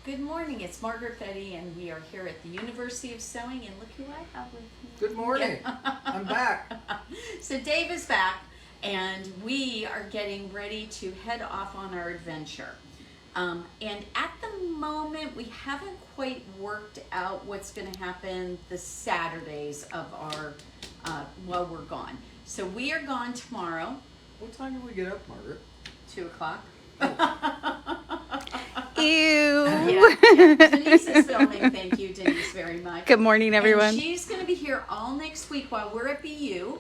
Good morning, it's Margaret and we are here at the University of Sewing, and look who I have with me. Good morning. I'm back. So Dave is back, and we are getting ready to head off on our adventure. And at the moment, we haven't quite worked out what's going to happen the Saturdays of our, while we're gone. So we are gone tomorrow. What time did we get up, Margaret? 2 o'clock. Ew. Yeah. Denise is filming. Thank you, Denise, very much. Good morning, everyone. And she's going to be here all next week while we're at BU.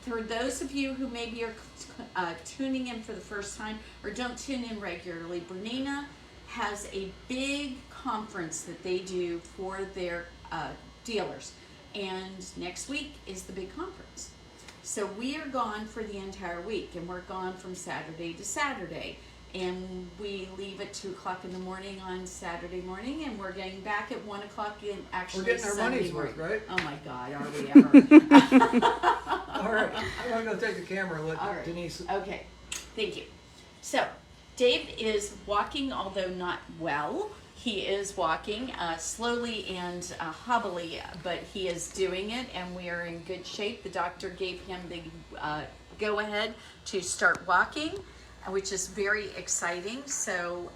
For those of you who maybe are tuning in for the first time or don't tune in regularly, Bernina has a big conference that they do for their dealers. And next week is the big conference. So we are gone for the entire week, and we're gone from Saturday to Saturday. And we leave at 2 o'clock in the morning on Saturday morning, and we're getting back at 1 o'clock in actually We're getting our Sunday money's morning. worth, right? Oh my God, are we ever? All right. I'm going to go take the camera and let All right. Denise. Okay, thank you. So Dave is walking, although not well. He is walking slowly and hobbily, but he is doing it, and we are in good shape. The doctor gave him the go-ahead to start walking, which is very exciting. So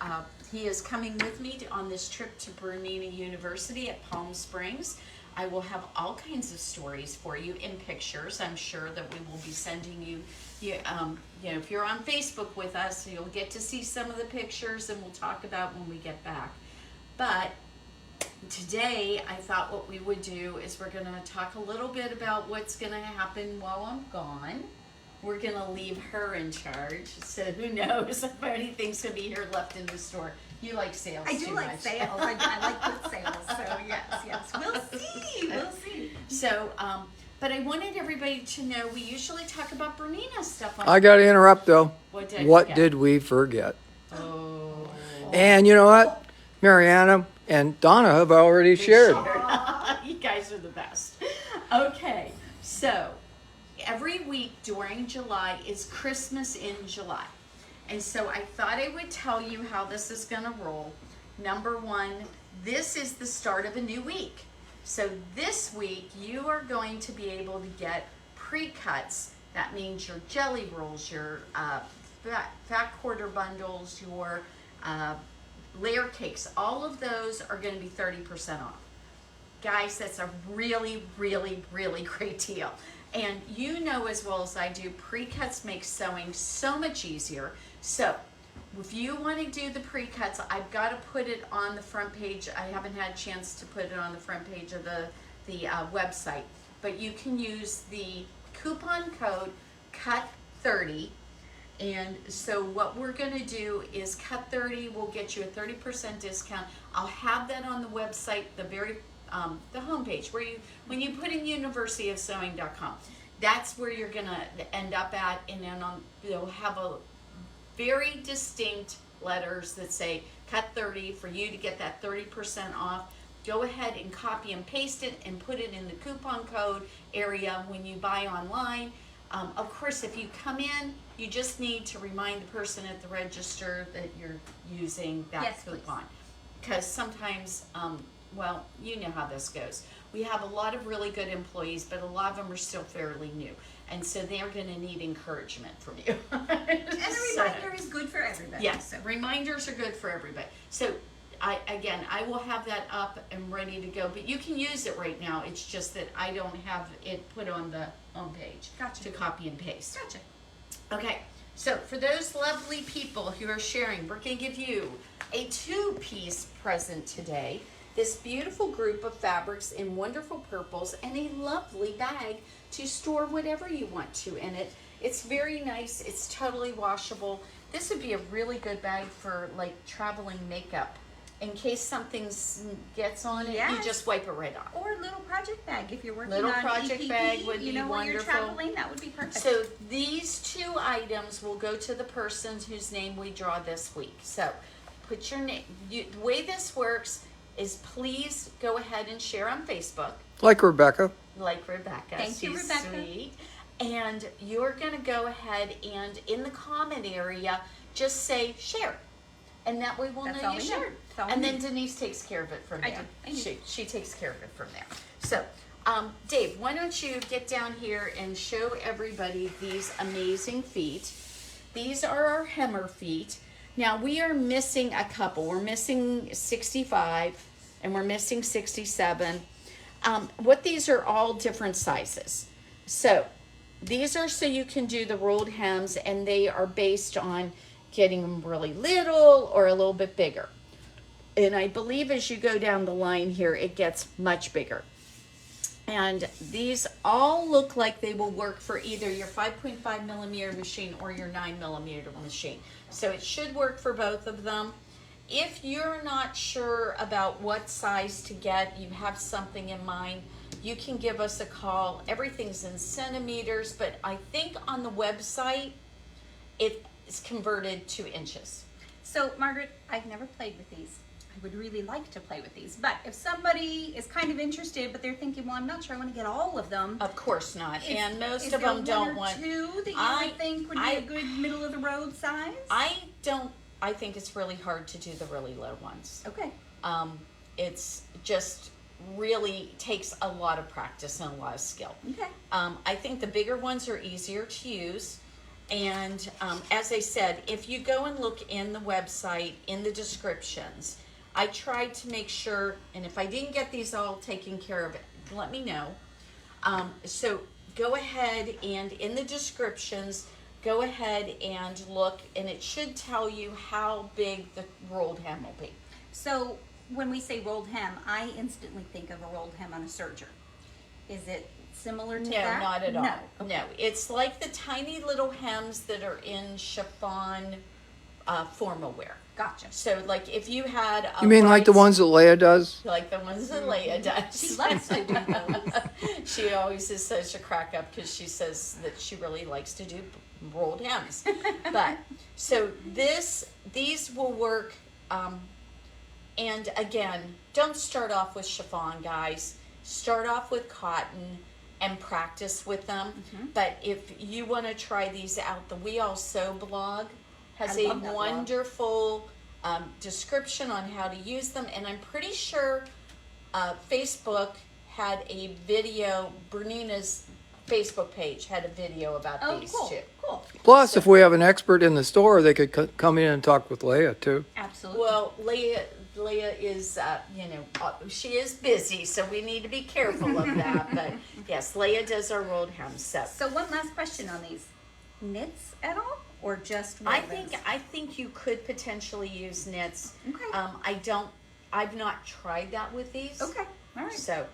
he is coming with me on this trip to Bernina University at Palm Springs. I will have all kinds of stories for you in pictures. I'm sure that we will be sending you, if you're on Facebook with us, you'll get to see some of the pictures, and we'll talk about when we get back. But today I thought what we would do is we're going to talk a little bit about what's going to happen while I'm gone. We're going to leave her in charge, so who knows if anything's going to be here left in the store. You like sales I do too like much. sales. I like good sales. So yes. We'll see. So, but I wanted everybody to know we usually talk about Bernina stuff. I got to interrupt, though. What did I What forget? did we forget? Oh. And you know what? Mariana and Donna have already shared. You guys are the best. Okay, so every week during July is Christmas in July. And so I thought I would tell you how this is going to roll. Number one, this is the start of a new week. So this week you are going to be able to get pre-cuts. That means your jelly rolls, your fat quarter bundles, your layer cakes. All of those are going to be 30% off. Guys, that's a really, really, really great deal. And you know as well as I do, pre-cuts make sewing so much easier. So if you want to do the pre-cuts, I've got to put it on the front page. I haven't had a chance to put it on the front page of the website. But you can use the coupon code CUT30. And so what we're going to do is cut 30 will get you a 30% discount. I'll have that on the website, the homepage where when you put in universityofsewing.com, that's where you're going to end up at, and then you'll have a very distinct letters that say cut 30 for you to get that 30% off. Go ahead and copy and paste it and put it in the coupon code area when you buy online. Of course, if you come in, you just need to remind the person at the register that you're using that coupon. Because sometimes, you know how this goes. We have a lot of really good employees, but a lot of them are still fairly new. And so they're going to need encouragement from you. And a reminder is good for everybody. Yes, reminders are good for everybody. So I will have that up and ready to go, but you can use it right now. It's just that I don't have it put on the homepage to copy and paste. Gotcha. Okay, so for those lovely people who are sharing, we're going to give you a 2-piece present today. This beautiful group of fabrics in wonderful purples and a lovely bag to store whatever you want to in it. It's very nice. It's totally washable. This would be a really good bag for like traveling makeup. In case something gets on it, you just wipe it right off. Or a little project bag if you're working Little on project EPP, bag would be when wonderful. you're traveling, that would be perfect. So these 2 items will go to the person whose name we draw this week. So put your name. The way this works is please go ahead and share on Facebook. Like Rebecca. Like Rebecca. Thank you, She's Rebecca. Sweet. And you're going to go ahead and in the comment area, just say share. and that way we'll That's know all you we need. shared. That's all we And then need. Denise takes care of it from I there. do. I do. She takes care of it from there. So, Dave, why don't you get down here and show everybody these amazing feet. These are our Hemmer feet. Now we are missing a couple. We're missing 65 and we're missing 67. What these are all different sizes. So these are so you can do the rolled hems, and they are based on getting them really little or a little bit bigger. And I believe as you go down the line here, it gets much bigger. And these all look like they will work for either your 5.5 millimeter machine or your 9 millimeter machine. So it should work for both of them. If you're not sure about what size to get, you have something in mind, you can give us a call. Everything's in centimeters, but I think on the website, it is converted to inches. So, Margaret, I've never played with these. I would really like to play with these, but if somebody is kind of interested, but they're thinking, well, I'm not sure I want to get all of them. Of course not, and most is of them there don't one or want. two that you I- would think would be a good middle of the road size? I think it's really hard to do the really low ones. Okay. It's just really takes a lot of practice and a lot of skill. Okay. I think the bigger ones are easier to use. And as I said, if you go and look in the website, in the descriptions, I tried to make sure, and if I didn't get these all taken care of, let me know. So go ahead and in the descriptions, go ahead and look, and it should tell you how big the rolled hem will be. So when we say rolled hem, I instantly think of a rolled hem on a serger. Is it similar to No, that? not at all. No. No, it's like the tiny little hems that are in chiffon formal wear. Gotcha. So like if you had a You mean like the white- ones that Leia does? like the ones that Leia does. She loves to do those. She always is such a crack up because she says that she really likes to do rolled hems. But so these will work. And again, don't start off with chiffon, guys. Start off with cotton and practice with them. But if you want to try these out, the We All Sew blog has I a love that blog. wonderful description on how to use them. And I'm pretty sure Facebook had a video, Bernina's Facebook page had a video about Oh, these cool. too. Cool. Plus, if we have an expert in the store, they could come in and talk with Leia too. Absolutely. Well, Leia is, she is busy, so we need to be careful of that. But yes, Leia does our rolled hems. So one last question on these. Knits at all? Or just I wovens? think you could potentially use knits. Okay. I've not tried that with these. Okay. All right. So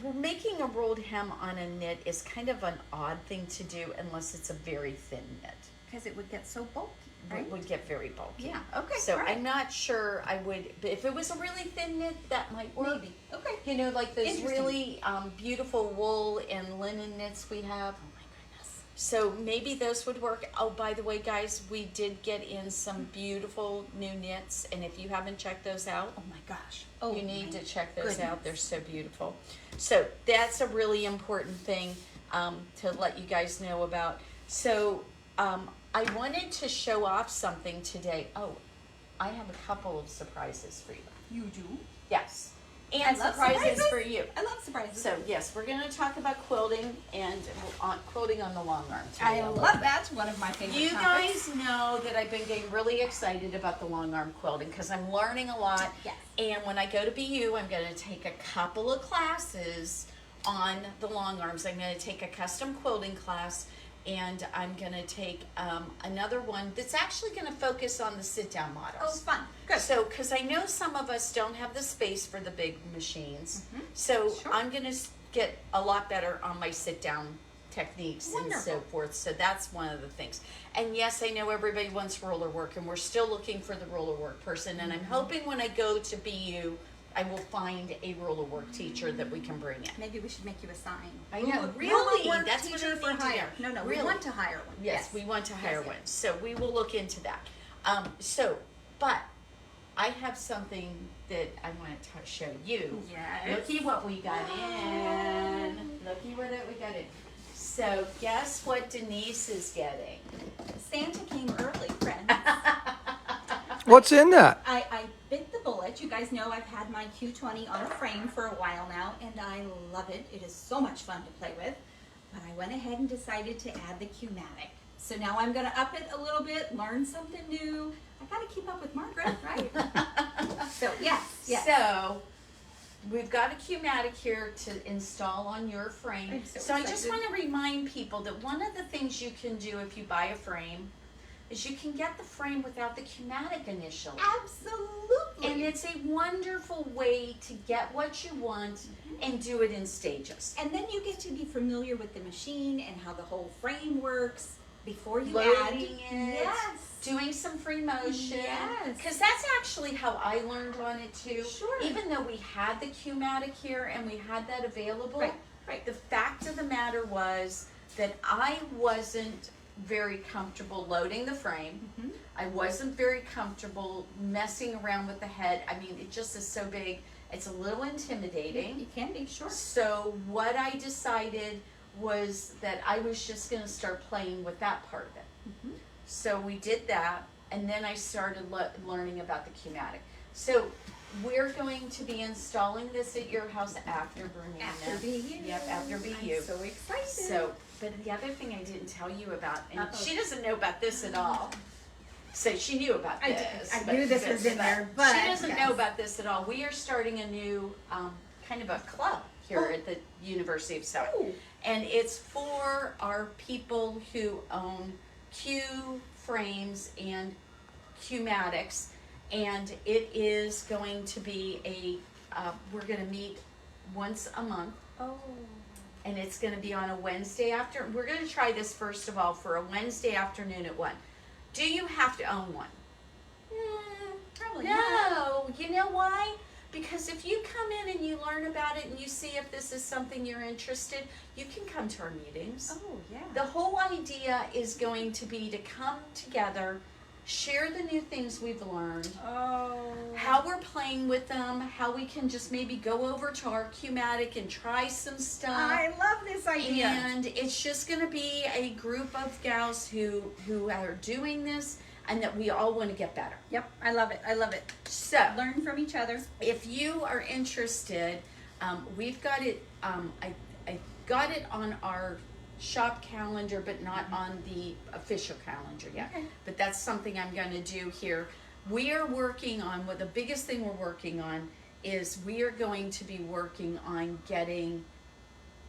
we're making a rolled hem on a knit is kind of an odd thing to do unless it's a very thin knit. Because it would get so bulky, right? It would get very bulky. Yeah. Okay. So all right. I'm not sure I would, but if it was a really thin knit, that might work. Maybe. Okay. You know, like those Interesting. really beautiful wool and linen knits we have. Oh my goodness. So maybe those would work. Oh, by the way, guys, we did get in some beautiful new knits, and if you haven't checked those out, Oh my gosh. Oh, you need my to check those out. They're goodness. so beautiful. So that's a really important thing to let you guys know about. So I wanted to show off something today. Oh, I have a couple of surprises for you. You do? Yes. And I love surprises for you. I love surprises. So yes, we're going to talk about quilting and quilting on the long arm today. I love that's one of my favorite You topics. guys know that I've been getting really excited about the long arm quilting because I'm learning a lot. Yes. And when I go to BU, I'm going to take a couple of classes on the long arms. I'm going to take a custom quilting class, and I'm going to take another one that's actually going to focus on the sit-down models. Oh, fun. Good. So, because I know some of us don't have the space for the big machines, so Sure. I'm going to get a lot better on my sit-down techniques and so Wonderful. forth. So that's one of the things. And yes, I know everybody wants roller work, and we're still looking for the roller work person. And I'm hoping when I go to BU, I will find a roller work teacher that we can bring in. Maybe we should make you a sign. I know, Roller really, work that's what teacher we for need to hire. do. No, no, Really. we want to hire one. Yes, we want to hire Yes, one. yes. So we will look into that. But I have something that I want to show you. Yes. Looky what we got in. Looky what we got in. So guess what Denise is getting? Santa came early, fresh. What's in that? I bit the bullet. You guys know I've had my Q20 on a frame for a while now, and I love it. It is so much fun to play with. But I went ahead and decided to add the Q-matic. So now I'm going to up it a little bit, learn something new. I got to keep up with Margaret, right? So, yes. So, we've got a Q-matic here to install on your frame. I'm so So I just excited. want to remind people that one of the things you can do if you buy a frame is you can get the frame without the Q-matic initially. Absolutely. And it's a wonderful way to get what you want and do it in stages. And then you get to be familiar with the machine and how the whole frame works before you add. Loading it, Yes. doing some free motion. Yes. Because that's actually how I learned on it too. Sure. Even though we had the Q-matic here and we had that available, Right. the fact of the matter was that I wasn't very comfortable loading the frame. Mhm. I wasn't very comfortable messing around with the head. I mean, it just is so big. It's a little intimidating. You can be, sure. So what I decided was that I was just going to start playing with that part of it. Mhm. So we did that, and then I started learning about the Q-matic. So we're going to be installing this at your house after Bernina. After BU. Yep, after BU. I'm so excited. So, but the other thing I didn't tell you about, and Uh-oh. she doesn't know about this at all. So she knew about I this. did. I knew this was in there, but she doesn't yes. know about this at all. We are starting a new kind of a club here at the University of South. Ooh. And it's for our people who own Q frames and Q-matics, and it is going to be we're going to meet once a month, Oh. and it's going to be on a Wednesday after. We're going to try this first of all for a Wednesday afternoon at 1. Do you have to own one? Probably not. No. You know why? Because if you come in and you learn about it and you see if this is something you're interested, you can come to our meetings. Oh, yeah. The whole idea is going to be to come together, share the new things we've learned, Oh. how we're playing with them, how we can just maybe go over to our Q-matic and try some stuff. I love this idea. And it's just going to be a group of gals who are doing this and that we all want to get better. Yep, I love it. I love it. So, Learn from each other. if you are interested, we've got it, I got it on our shop calendar, but not on the official calendar yet. Okay. But that's something I'm going to do here. We are working on, the biggest thing we're working on is we are going to be working on getting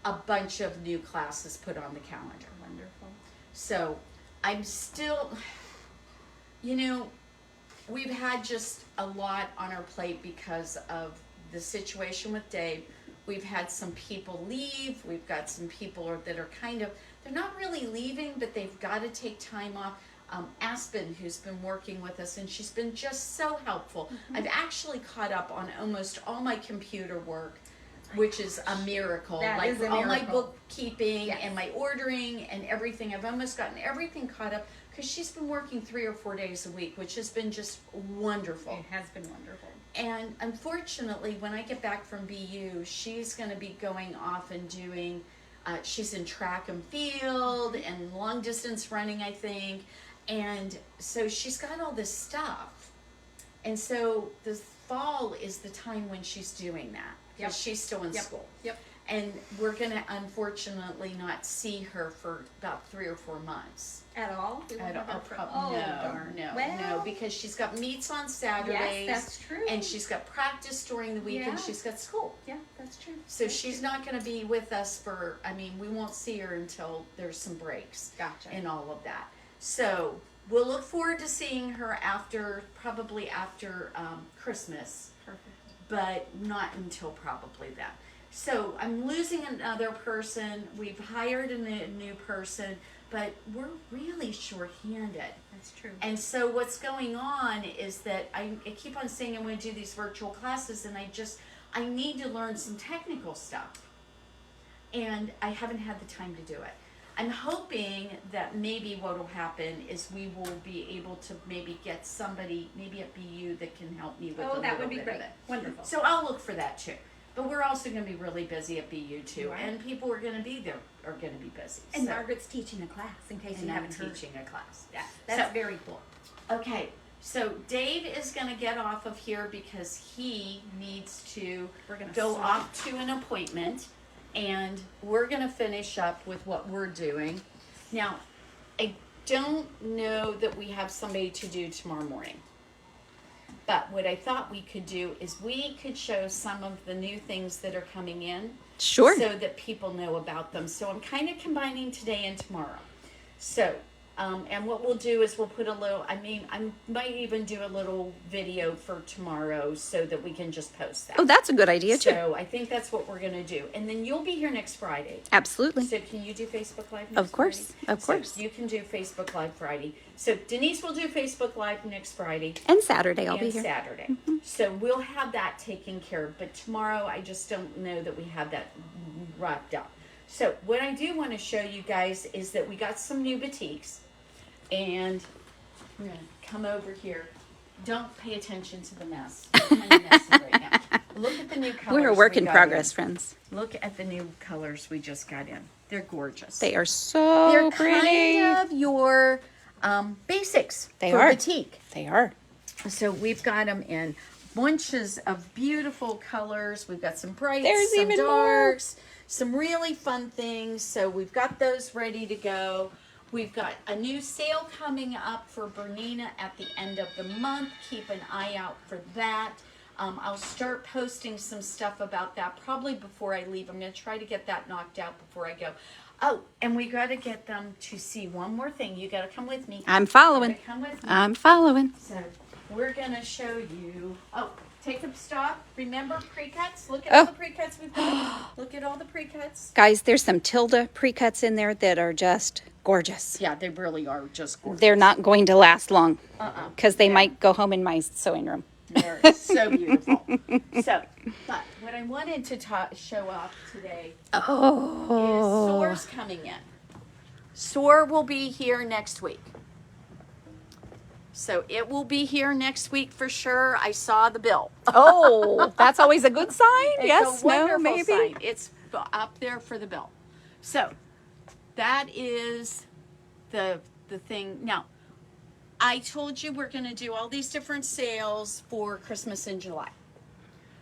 a bunch of new classes put on the calendar. Wonderful. So I'm still, we've had just a lot on our plate because of the situation with Dave. We've had some people leave. We've got some people that are they're not really leaving, but they've got to take time off. Aspen, who's been working with us, and she's been just so helpful. I've actually caught up on almost all my computer work, which is a miracle. That is a all my miracle. bookkeeping Yes. and my ordering and everything. I've almost gotten everything caught up because she's been working 3 or 4 days a week, which has been just wonderful. It has been wonderful. And unfortunately, when I get back from BU, she's going to be going off and doing, she's in track and field and long distance running, I think. And so she's got all this stuff. And so the fall is the time when she's doing that. Yep. Because she's still in Yep. school. Yep. And we're going to unfortunately not see her for about 3 or 4 months. At all? We won't have her for- oh, no, darn. no, Well, because she's got meets on Saturdays. yes, that's true. And she's got practice during the week, and Yeah. she's got school. Yeah, that's true. So she's not going to be with us we won't see her until there's some breaks. Gotcha. And all of that. So we'll look forward to seeing her probably after Christmas, Perfect. but not until probably then. So I'm losing another person. We've hired a new person, but we're really short-handed. That's true. And so what's going on is that I keep on saying I'm going to do these virtual classes, and I need to learn some technical stuff. And I haven't had the time to do it. I'm hoping that maybe what will happen is we will be able to maybe get somebody, maybe at BU, that can help me with a Oh, that little would be bit great. of it. Wonderful. So I'll look for that too. But we're also going to be really busy at BU too, You are. and people are going to be there are going to be busy. And So- Margaret's teaching a class, in case and you I'm haven't heard. teaching a class. Yeah, that's So- very cool. Okay, So Dave is going to get off of here because he needs to We're gonna go switch. off to an appointment, and we're going to finish up with what we're doing. Now, I don't know that we have somebody to do tomorrow morning. But what I thought we could do is we could show some of the new things that are coming in. Sure. So that people know about them. So I'm kind of combining today and tomorrow. So, and what we'll do is we'll put a little, I might even do a little video for tomorrow so that we can just post that. Oh, that's a good idea too. So I think that's what we're going to do. And then you'll be here next Friday. Absolutely. So can you do Facebook Live next Of course, Friday? of course. So you can do Facebook Live Friday. So Denise will do Facebook Live next Friday. And Saturday I'll be And here. Saturday. So we'll have that taken care of. But tomorrow, I just don't know that we have that wrapped up. So what I do want to show you guys is that we got some new boutiques. And I'm going to come over here. Don't pay attention to the mess. I'm kind of messy right now. Look at the new colors. We're a work we in got progress, in. friends. Look at the new colors we just got in. They're gorgeous. They are so They're pretty. kind of your basics They for are. boutique. They are. So we've got them in bunches of beautiful colors. We've got some brights, There's some even more. darks, some really fun things. So we've got those ready to go. We've got a new sale coming up for Bernina at the end of the month. Keep an eye out for that. I'll start posting some stuff about that probably before I leave. I'm going to try to get that knocked out before I go. Oh, and we got to get them to see one more thing. You got to come with me. I'm following. You gotta come with me. I'm following. So we're going to show you. Oh, take a stop. Remember pre-cuts? Look at Oh. all the pre-cuts we've got. Look at all the pre-cuts. Guys, there's some Tilda pre-cuts in there that are just gorgeous. Yeah, they really are just gorgeous. They're not going to last long Uh-uh. because they Yeah. might go home in my sewing room. They're so beautiful. So, but what I wanted to show off today is Oh. Soar's coming in. Soar will be here next week. So it will be here next week for sure. I saw the bill. Oh, that's always a good sign. It's Yes, a no, wonderful maybe. sign. It's up there for the bill. So that is the thing. Now, I told you we're going to do all these different sales for Christmas in July.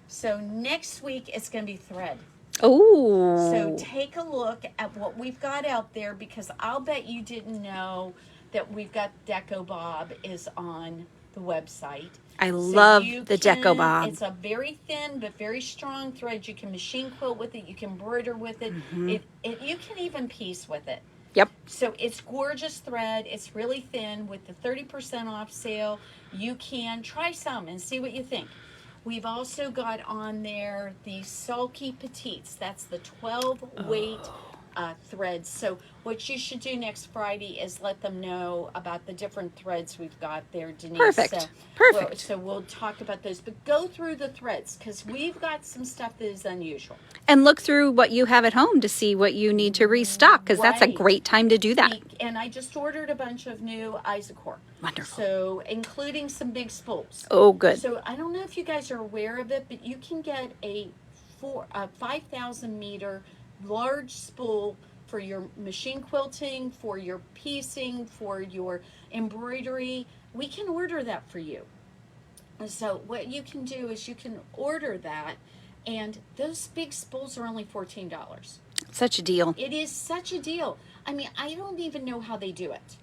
So next week it's going to be thread. Oh. So take a look at what we've got out there because I'll bet you didn't know that we've got Deco Bob is on the website. I So love you the Deco Bob. It's a very thin but very strong thread. You can machine quilt with it. You can embroider with it. Mm-hmm. You can even piece with it. Yep. So it's gorgeous thread. It's really thin with the 30% off sale. You can try some and see what you think. We've also got on there the Sulky Petites. That's the 12 weight threads. So what you should do next Friday is let them know about the different threads we've got there, Denise. Perfect. So, Perfect. So we'll talk about those. But go through the threads because we've got some stuff that is unusual. And look through what you have at home to see what you need to restock because that's a Right. great time to do that. And I just ordered a bunch of new Isaacore. Wonderful. So including some big spools. Oh, good. So I don't know if you guys are aware of it, but you can get a 5,000 meter large spool for your machine quilting, for your piecing, for your embroidery. We can order that for you. So what you can do is you can order that, and those big spools are only $14. Such a deal. It is such a deal. I mean, I don't even know how they do it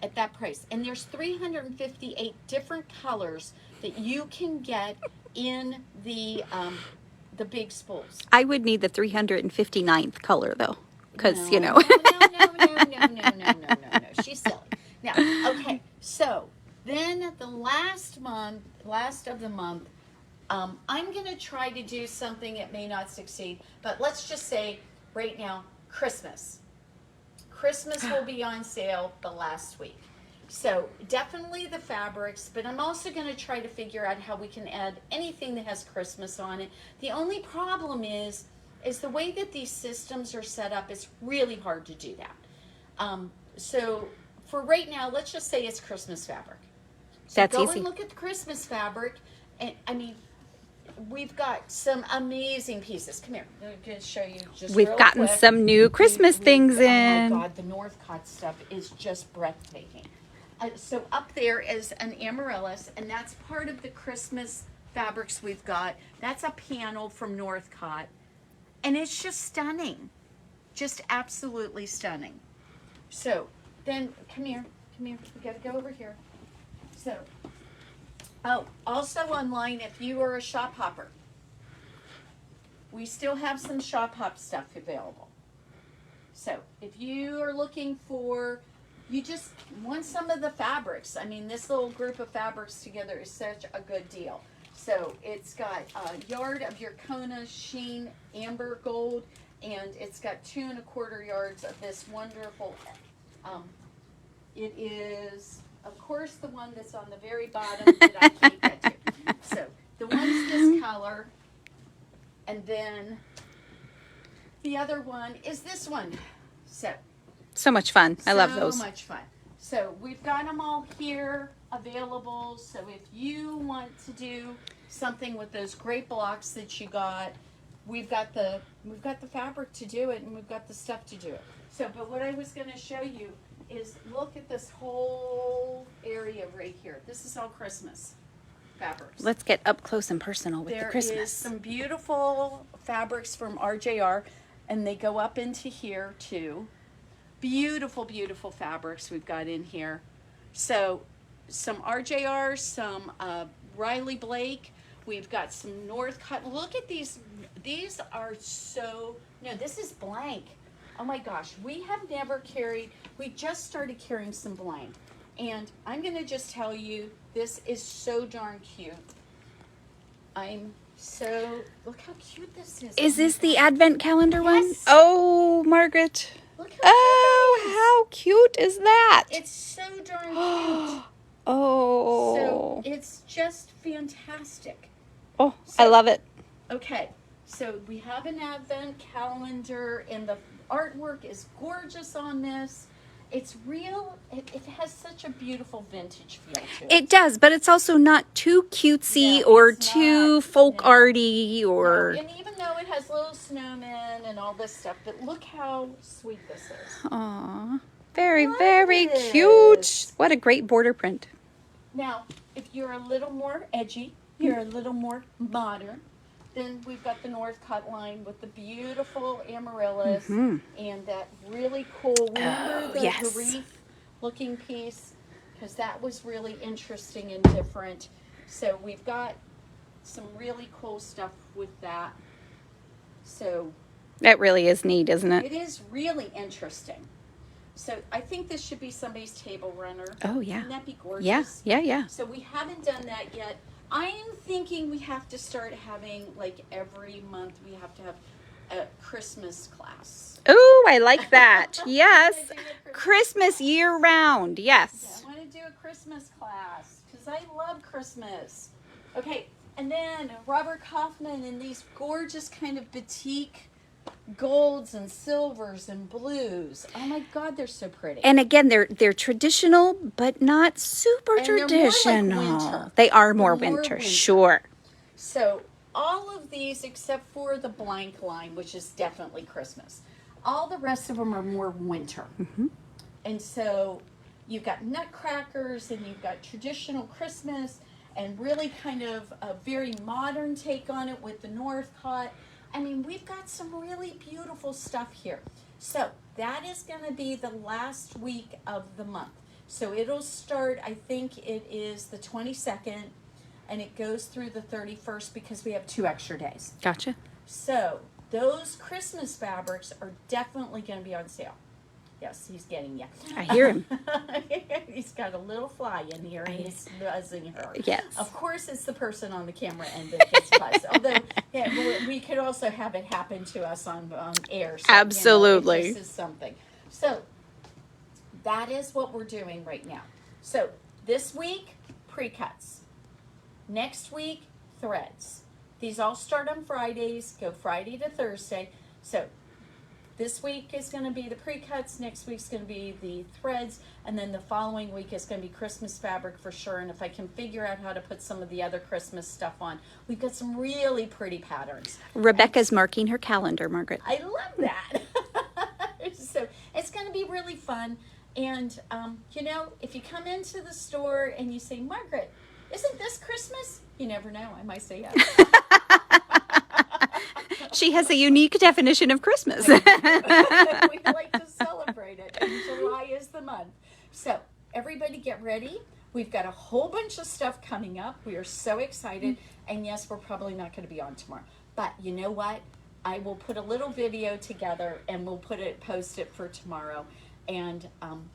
at that price. And there's 358 different colors that you can get in the big spools. I would need the 359th color though, because you know. No. She's silly. Now, okay. So then the last of the month, I'm going to try to do something. It may not succeed, but let's just say right now, Christmas. Christmas will be on sale the last week. So definitely the fabrics, but I'm also going to try to figure out how we can add anything that has Christmas on it. The only problem is the way that these systems are set up, it's really hard to do that. So for right now, let's just say it's Christmas fabric. So That's go easy. and look at the Christmas fabric. And I mean, we've got some amazing pieces. Come here. I'm going to show you just We've real gotten quick. some new Christmas things Oh in. my God, the Northcott stuff is just breathtaking. So up there is an amaryllis, and that's part of the Christmas fabrics we've got. That's a panel from Northcott, and it's just stunning, just absolutely stunning. So then, come here, we gotta go over here. So, oh, also online, if you are a shop hopper, we still have some shop hop stuff available. So if you are looking for, you just want some of the fabrics. I mean, this little group of fabrics together is such a good deal. So it's got a yard of your Kona sheen amber gold, and it's got 2 1/4 yards of this wonderful, it is, of course, the one that's on the very bottom that I can't get to. So the one's this color, and then the other one is this one. So much fun. I love those. So much fun. So we've got them all here available. So if you want to do something with those great blocks that you got, we've got the fabric to do it, and we've got the stuff to do it. So, but what I was going to show you is look at this whole area right here. This is all Christmas fabrics. Let's get up close and personal with the There Christmas. is some beautiful fabrics from RJR, and they go up into here too. Beautiful, beautiful fabrics we've got in here. So some RJR, some Riley Blake. We've got some Northcott. Look at these. These are so, no, this is blank. Oh my gosh, we have never carried, we just started carrying some blank. And I'm going to just tell you, this is so darn cute. I'm so, look how cute this is. Is this the advent calendar one? Yes. Oh, Margaret. Look how Oh, cute it is. how cute is that? It's so darn cute. Oh. So it's just fantastic. Oh, I love it. Okay, so we have an advent calendar, and the artwork is gorgeous on this. It's real, it has such a beautiful vintage feel to it. It does, but it's also not too cutesy No, or it's too not. folk No. arty or... And even though it has little snowmen and all this stuff, but look how sweet this is. Aw, very, Love very this. cute. What a great border print. Now, if you're a little more edgy, you're a little more modern, then we've got the Northcott line with the beautiful amaryllis and that really cool, remember the yes. wreath looking piece? Because that was really interesting and different. So we've got some really cool stuff with that. So That really is neat, isn't it? it is really interesting. So I think this should be somebody's table runner. Oh, yeah. Wouldn't that be gorgeous? Yeah, yeah, yeah. So we haven't done that yet. I'm thinking we have to start having, like, every month we have to have a Christmas class. Oh, I like that. Yes. I'm gonna do a Christmas year round. Yes. I want to do a Christmas class because I love Christmas. Okay, and then Robert Kaufman in these gorgeous kind of batik golds and silvers and blues. Oh my God, they're so pretty. And again, they're traditional, but not super And they're more like traditional. winter. They are more They're more winter, winter. sure. So all of these, except for the blank line, which is definitely Christmas, all the rest of them are more winter. And so you've got nutcrackers, and you've got traditional Christmas, and really kind of a very modern take on it with the Northcott. I mean, we've got some really beautiful stuff here. So that is going to be the last week of the month. So it'll start, I think it is the 22nd, and it goes through the 31st because we have 2 extra days. Gotcha. So those Christmas fabrics are definitely going to be on sale. Yes, he's getting you. I hear him. He's got a little fly in here, and he's buzzing her. Yes. Of course, it's the person on the camera end that gets buzzed. Although, yeah, we could also have it happen to us on air. So, Absolutely. You know, this is something. So that is what we're doing right now. So this week, pre-cuts. Next week, threads. These all start on Fridays, go Friday to Thursday. So this week is going to be the pre-cuts, next week's going to be the threads, and then the following week is going to be Christmas fabric for sure. And if I can figure out how to put some of the other Christmas stuff on, we've got some really pretty patterns. Rebecca's marking her calendar, Margaret. I love that. So it's going to be really fun. And, you know, if you come into the store and you say, Margaret, isn't this Christmas? You never know. I might say yes. She has a unique definition of Christmas. We like to celebrate it, and July is the month. So everybody get ready. We've got a whole bunch of stuff coming up. We are so excited. And yes, we're probably not going to be on tomorrow. But you know what? I will put a little video together and we'll post it for tomorrow. And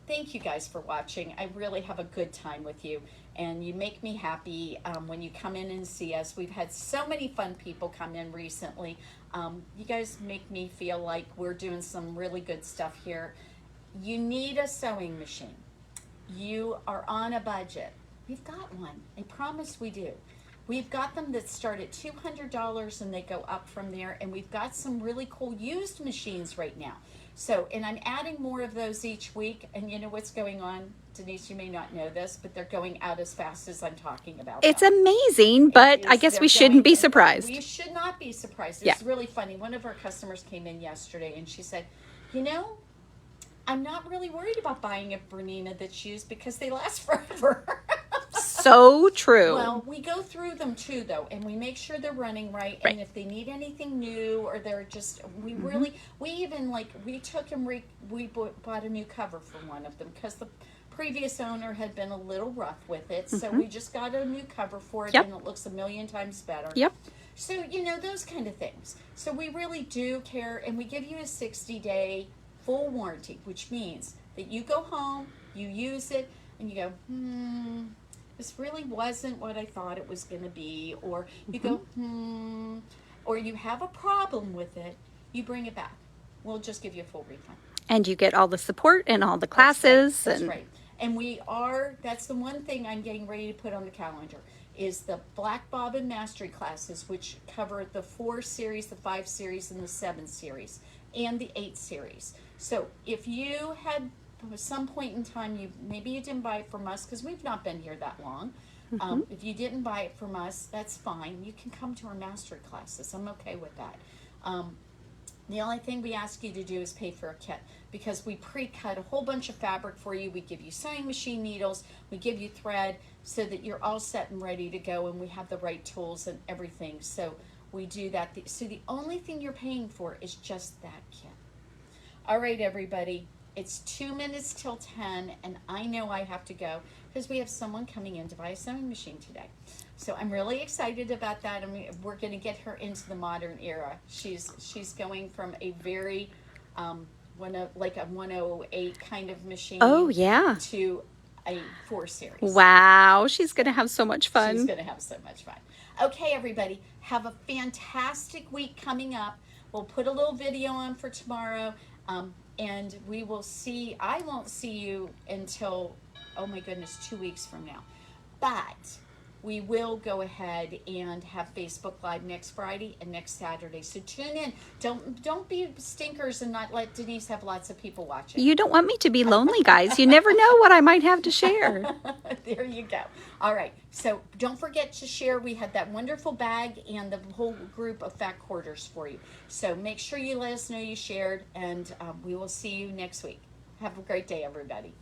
thank you guys for watching. I really have a good time with you. And you make me happy when you come in and see us. We've had so many fun people come in recently. You guys make me feel like we're doing some really good stuff here. You need a sewing machine. You are on a budget. We've got one. I promise we do. We've got them that start at $200 and they go up from there. And we've got some really cool used machines right now. So, and I'm adding more of those each week. And you know what's going on? Denise, you may not know this, but they're going out as fast as I'm talking about It's them. amazing, but I guess we shouldn't be surprised. We should not be surprised. Yeah. It's really funny. One of our customers came in yesterday and she said, you know, I'm not really worried about buying a Bernina that's used because they last forever. So true. Well, we go through them too, though, and we make sure they're running right. Right. And if they need anything new or they're just, we even we took and we bought a new cover for one of them because the previous owner had been a little rough with it. So we just got a new cover for it, Yep. and it looks a million times better. Yep. So, you know, those kind of things. So we really do care, and we give you a 60-day full warranty, which means that you go home, you use it, and you go, this really wasn't what I thought it was going to be. Or you go, or you have a problem with it, you bring it back. We'll just give you a full refund. And you get all the support and all the classes. That's right. And that's the one thing I'm getting ready to put on the calendar, is the Black Bobbin Mastery classes, which cover the 4 series, the 5 series, and the 7 series, and the 8 series. So if you had some point in time, maybe you didn't buy it from us because we've not been here that long. If you didn't buy it from us, that's fine. You can come to our mastery classes. I'm okay with that. The only thing we ask you to do is pay for a kit, because we pre-cut a whole bunch of fabric for you. We give you sewing machine needles, we give you thread, so that you're all set and ready to go, and we have the right tools and everything. So we do that. So the only thing you're paying for is just that kit. All right, everybody. It's 2 minutes till 10, and I know I have to go because we have someone coming in to buy a sewing machine today. So I'm really excited about that. I mean, we're going to get her into the modern era. She's going from a very like a 108 kind of machine. Oh, yeah. To a 4 series. Wow, she's going to have so much fun. She's going to have so much fun. Okay, everybody, have a fantastic week coming up. We'll put a little video on for tomorrow. And we will see, I won't see you until, oh my goodness, 2 weeks from now. But we will go ahead and have Facebook Live next Friday and next Saturday. So tune in. Don't be stinkers and not let Denise have lots of people watching. You don't want me to be lonely, guys. You never know what I might have to share. There you go. All right. So don't forget to share. We had that wonderful bag and the whole group of fat quarters for you. So make sure you let us know you shared, and we will see you next week. Have a great day, everybody.